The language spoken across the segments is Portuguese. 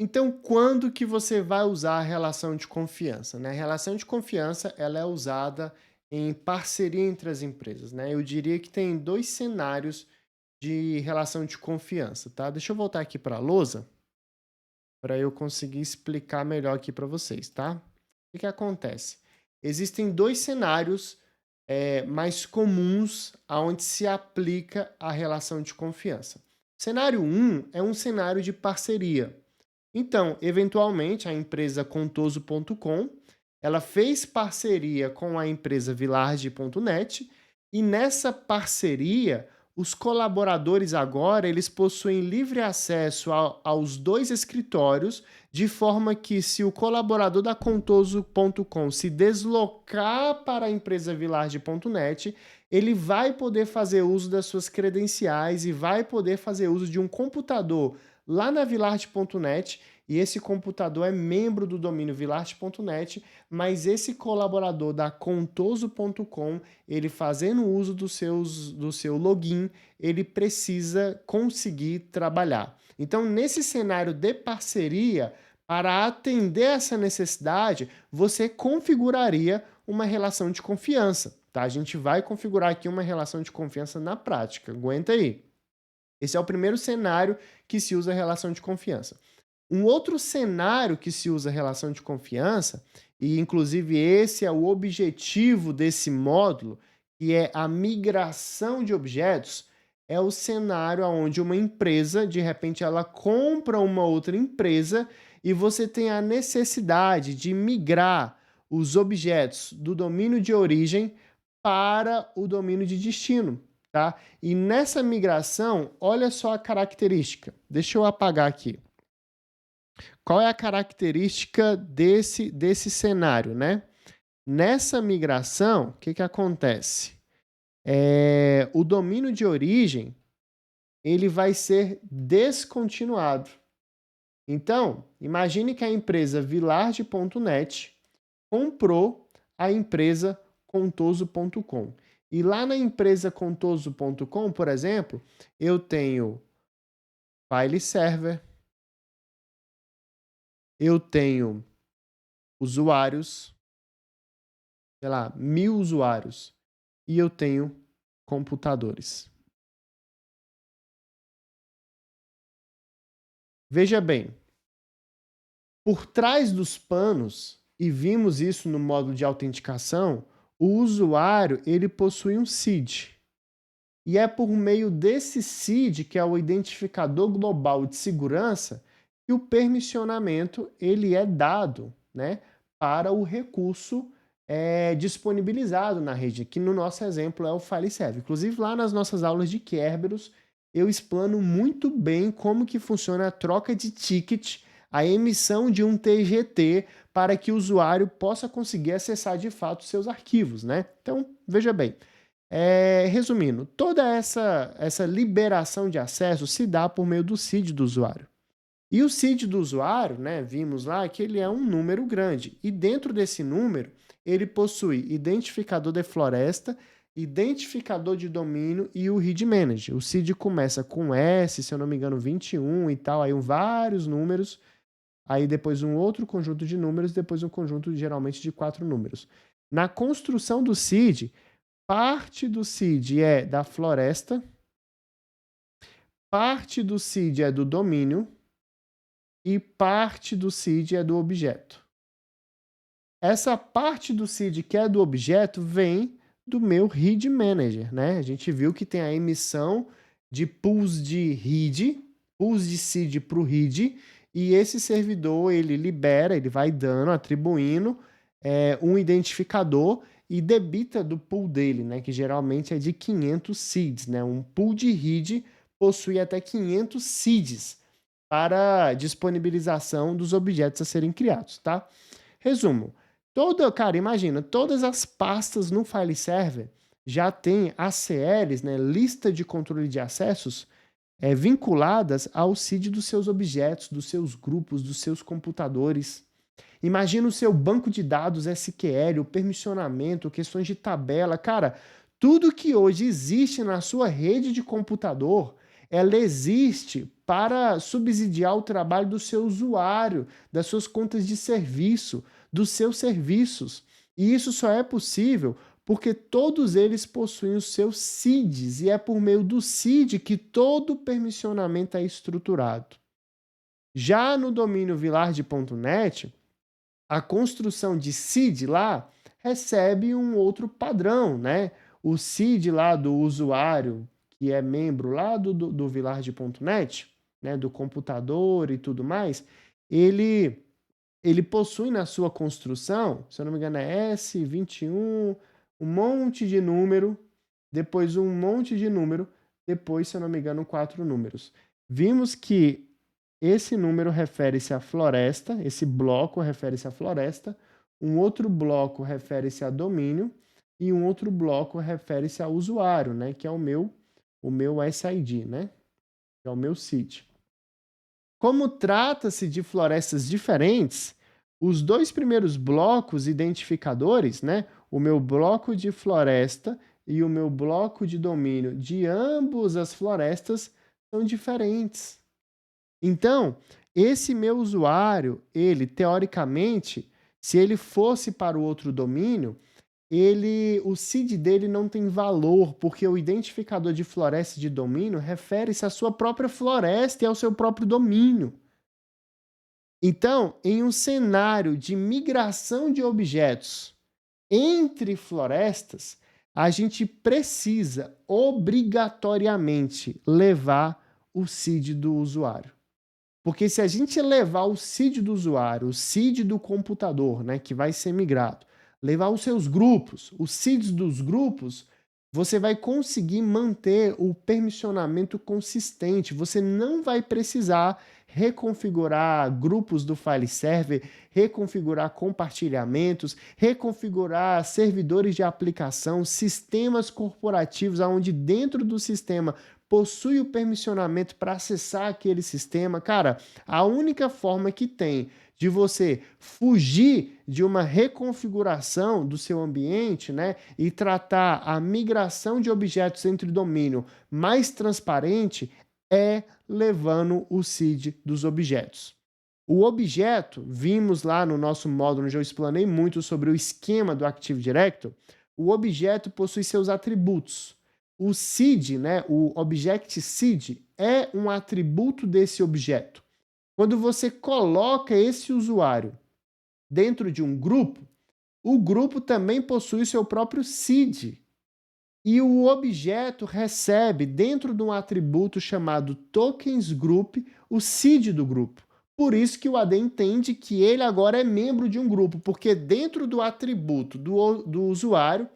Então, quando que você vai usar a relação de confiança, né? A relação de confiança, ela é usada em parceria entre as empresas, né? Eu diria que tem 2 cenários de relação de confiança, tá? Deixa eu voltar aqui para a lousa, para eu conseguir explicar melhor aqui para vocês, tá? O que que acontece? Existem 2 cenários, mais comuns aonde se aplica a relação de confiança. Cenário um é um cenário de parceria. Então, eventualmente, a empresa Contoso.com, ela fez parceria com a empresa Village.net e nessa parceria, os colaboradores agora, eles possuem livre acesso aos 2 escritórios, de forma que se o colaborador da Contoso.com se deslocar para a empresa Village.net, ele vai poder fazer uso das suas credenciais e vai poder fazer uso de um computador lá na Village.net, e esse computador é membro do domínio Village.net, mas esse colaborador da Contoso.com, ele fazendo uso do seu login, ele precisa conseguir trabalhar. Então, nesse cenário de parceria, para atender essa necessidade, você configuraria uma relação de confiança, tá? A gente vai configurar aqui uma relação de confiança na prática. Aguenta aí. Esse é o primeiro cenário que se usa a relação de confiança. Um outro cenário que se usa a relação de confiança, e inclusive esse é o objetivo desse módulo, que é a migração de objetos, é o cenário onde uma empresa, de repente, ela compra uma outra empresa e você tem a necessidade de migrar os objetos do domínio de origem para o domínio de destino, tá? E nessa migração, olha só a característica. Deixa eu apagar aqui. Qual é a característica desse cenário, né? Nessa migração, o que que acontece? O domínio de origem, ele vai ser descontinuado. Então, imagine que a empresa Village.net comprou a empresa Contoso.com. E lá na empresa Contoso.com, por exemplo, eu tenho file server, eu tenho usuários, sei lá, 1000 usuários, e eu tenho computadores. Veja bem, por trás dos panos, e vimos isso no módulo de autenticação, o usuário ele possui um CID. E é por meio desse CID, que é o identificador global de segurança, que o permissionamento ele é dado, né, para o recurso disponibilizado na rede, que no nosso exemplo é o file server. Inclusive lá nas nossas aulas de Kerberos, eu explano muito bem como que funciona a troca de ticket, a emissão de um TGT para que o usuário possa conseguir acessar de fato seus arquivos, né? Então, veja bem, resumindo, toda essa liberação de acesso se dá por meio do CID do usuário. E o CID do usuário, né, vimos lá que ele é um número grande. E dentro desse número, ele possui identificador de floresta, identificador de domínio e o RID Manager. O CID começa com S, se eu não me engano, 21 e tal, aí vários números, aí depois um outro conjunto de números, depois um conjunto geralmente de 4 números. Na construção do CID, parte do CID é da floresta, parte do CID é do domínio e parte do CID é do objeto. Essa parte do CID que é do objeto vem do meu RID Manager, né? A gente viu que tem a emissão de pools de RID, pools de CID para o RID, e esse servidor ele libera, ele vai dando, atribuindo um identificador e debita do pool dele, né? Que geralmente é de 500 CIDs, né? Um pool de RID possui até 500 CIDs para disponibilização dos objetos a serem criados, tá? Resumo. Cara, imagina, todas as pastas no file server já tem ACLs, né, lista de controle de acessos, vinculadas ao CID dos seus objetos, dos seus grupos, dos seus computadores. Imagina o seu banco de dados SQL, o permissionamento, questões de tabela. Cara, tudo que hoje existe na sua rede de computador ela existe para subsidiar o trabalho do seu usuário, das suas contas de serviço, dos seus serviços. E isso só é possível porque todos eles possuem os seus seeds, e é por meio do seed que todo o permissionamento é estruturado. Já no domínio Villard.net, a construção de seed lá recebe um outro padrão, né? O seed lá do usuário, que é membro lá do Villard.net, né? Do computador e tudo mais, ele possui na sua construção, se eu não me engano é S21, um monte de número, depois um monte de número, depois, se eu não me engano, 4 números. Vimos que esse número refere-se à floresta, esse bloco refere-se à floresta, um outro bloco refere-se a domínio e um outro bloco refere-se ao usuário, né, que é o meu SID, né, que é o meu seed. Como trata-se de florestas diferentes, os dois primeiros blocos identificadores, né, o meu bloco de floresta e o meu bloco de domínio de ambas as florestas são diferentes. Então, esse meu usuário, ele teoricamente, se ele fosse para o outro domínio, o seed dele não tem valor, porque o identificador de floresta e de domínio refere-se à sua própria floresta e ao seu próprio domínio. Então, em um cenário de migração de objetos entre florestas, a gente precisa obrigatoriamente levar o seed do usuário. Porque se a gente levar o seed do usuário, o seed do computador, né, que vai ser migrado, levar os seus grupos, os seeds dos grupos, você vai conseguir manter o permissionamento consistente. Você não vai precisar reconfigurar grupos do file server, reconfigurar compartilhamentos, reconfigurar servidores de aplicação, sistemas corporativos, onde dentro do sistema possui o permissionamento para acessar aquele sistema. Cara, a única forma que tem de você fugir de uma reconfiguração do seu ambiente, né, e tratar a migração de objetos entre domínio mais transparente é levando o seed dos objetos. O objeto, vimos lá no nosso módulo onde eu explanei muito sobre o esquema do Active Directory, o objeto possui seus atributos. O seed, né, o object seed, é um atributo desse objeto. Quando você coloca esse usuário dentro de um grupo, o grupo também possui seu próprio seed. E o objeto recebe, dentro de um atributo chamado tokens group, o seed do grupo. Por isso que o AD entende que ele agora é membro de um grupo, porque dentro do atributo do usuário,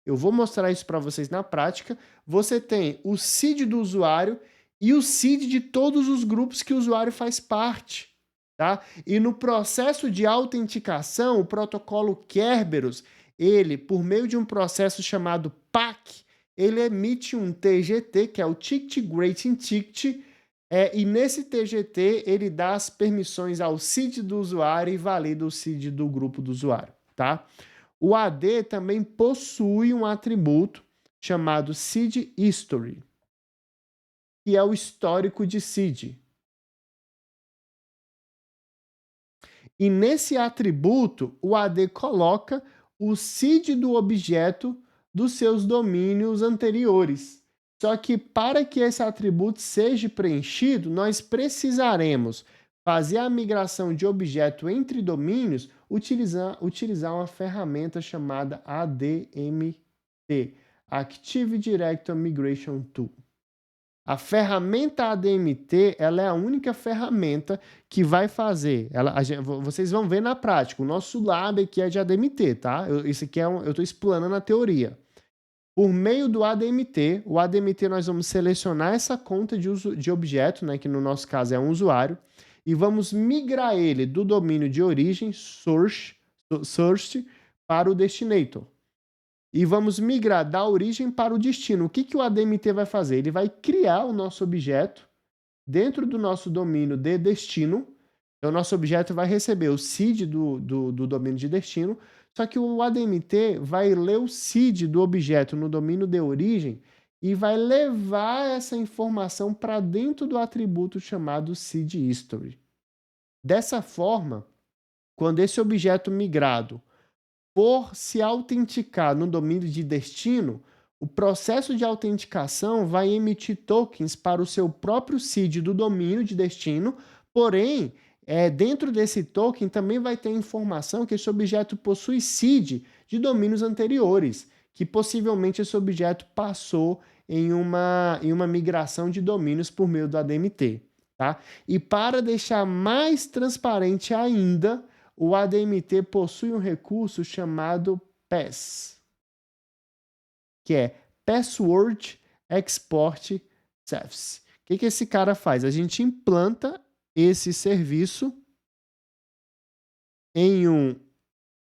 eu vou mostrar isso para vocês na prática, você tem o seed do usuário e o seed de todos os grupos que o usuário faz parte. Tá? E no processo de autenticação, o protocolo Kerberos, ele, por meio de um processo chamado PAC, ele emite um TGT, que é o Ticket Grading Ticket, e nesse TGT ele dá as permissões ao seed do usuário e valida o seed do grupo do usuário. Tá? O AD também possui um atributo chamado seed history, que é o histórico de seed. E nesse atributo, o AD coloca o seed do objeto dos seus domínios anteriores. Só que para que esse atributo seja preenchido, nós precisaremos fazer a migração de objeto entre domínios, utilizar uma ferramenta chamada ADMT, Active Directory Migration Tool. A ferramenta ADMT, ela é a única ferramenta que vai fazer. Vocês vão ver na prática. O nosso lab aqui é de ADMT, tá? Isso aqui eu estou explanando a teoria. Por meio do ADMT, o ADMT nós vamos selecionar essa conta de objeto, né, que no nosso caso é um usuário, e vamos migrar ele do domínio de origem, source, para o destinator. E vamos migrar da origem para o destino. O que o ADMT vai fazer? Ele vai criar o nosso objeto dentro do nosso domínio de destino. Então, o nosso objeto vai receber o seed do domínio de destino, só que o ADMT vai ler o seed do objeto no domínio de origem e vai levar essa informação para dentro do atributo chamado seed history. Dessa forma, quando esse objeto migrado for se autenticar no domínio de destino, o processo de autenticação vai emitir tokens para o seu próprio seed do domínio de destino, porém, dentro desse token também vai ter informação que esse objeto possui seed de domínios anteriores, que possivelmente esse objeto passou em uma migração de domínios por meio do ADMT. Tá? E para deixar mais transparente ainda, o ADMT possui um recurso chamado PAS, que é Password Export Service. O que esse cara faz? A gente implanta esse serviço em um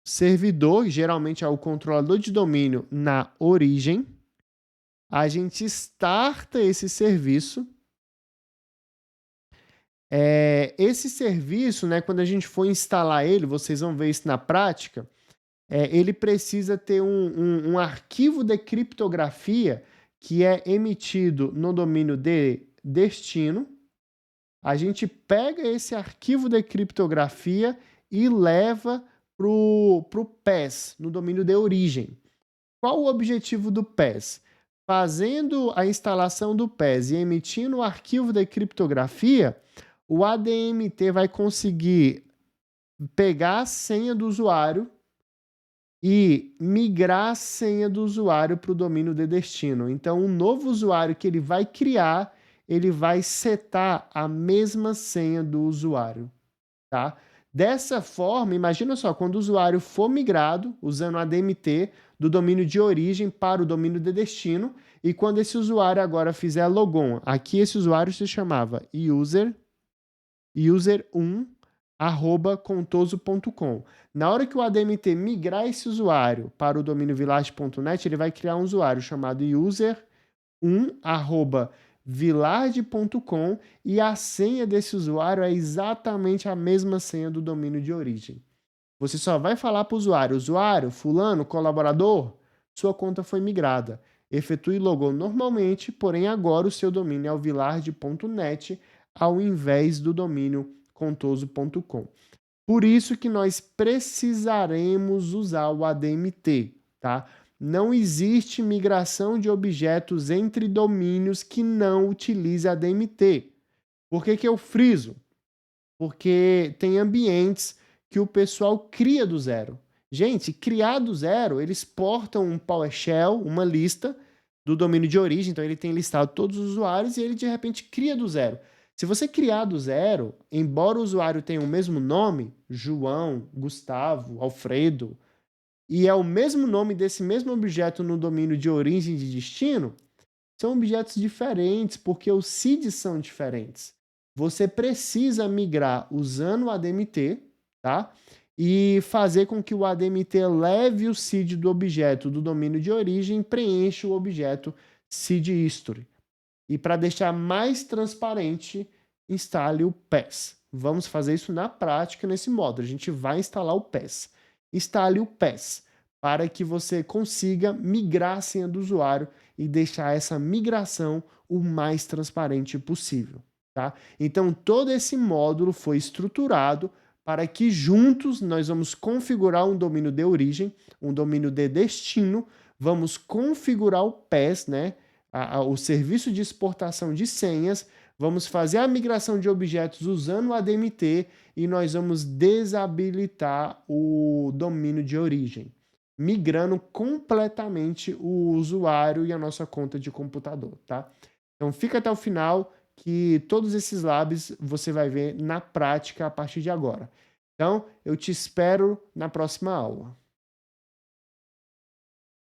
servidor, geralmente é o controlador de domínio na origem. A gente starta esse serviço. Esse serviço, né, quando a gente for instalar ele, vocês vão ver isso na prática, ele precisa ter um arquivo de criptografia que é emitido no domínio de destino. A gente pega esse arquivo de criptografia e leva para o PAS, no domínio de origem. Qual o objetivo do PAS? Fazendo a instalação do PAS e emitindo o arquivo de criptografia, o ADMT vai conseguir pegar a senha do usuário e migrar a senha do usuário para o domínio de destino. Então, o novo usuário que ele vai criar, ele vai setar a mesma senha do usuário, tá? Dessa forma, imagina só, quando o usuário for migrado, usando a ADMT, do domínio de origem para o domínio de destino, e quando esse usuário agora fizer logon, aqui esse usuário se chamava user1@contoso.com. Na hora que o ADMT migrar esse usuário para o domínio village.net, ele vai criar um usuário chamado user1@village.com e a senha desse usuário é exatamente a mesma senha do domínio de origem. Você só vai falar para o usuário, fulano, colaborador, sua conta foi migrada. Efetue logon normalmente, porém agora o seu domínio é o village.net ao invés do domínio contoso.com. Por isso que nós precisaremos usar o ADMT, tá? Não existe migração de objetos entre domínios que não utilize ADMT. Por que eu friso? Porque tem ambientes que o pessoal cria do zero. Gente, criar do zero, eles portam um PowerShell, uma lista do domínio de origem, então ele tem listado todos os usuários e ele de repente cria do zero. Se você criar do zero, embora o usuário tenha o mesmo nome, João, Gustavo, Alfredo, e é o mesmo nome desse mesmo objeto no domínio de origem e de destino, são objetos diferentes porque os seeds são diferentes. Você precisa migrar usando o ADMT, tá? E fazer com que o ADMT leve o seed do objeto do domínio de origem e preencha o objeto seed history. E para deixar mais transparente, instale o PAS. Vamos fazer isso na prática nesse módulo. A gente vai instalar o PAS. Instale o PAS para que você consiga migrar a senha do usuário e deixar essa migração o mais transparente possível. Tá? Então, todo esse módulo foi estruturado para que juntos nós vamos configurar um domínio de origem, um domínio de destino, vamos configurar o PAS, né? O serviço de exportação de senhas, vamos fazer a migração de objetos usando o ADMT e nós vamos desabilitar o domínio de origem, migrando completamente o usuário e a nossa conta de computador, tá? Então fica até o final que todos esses labs você vai ver na prática a partir de agora. Então, eu te espero na próxima aula.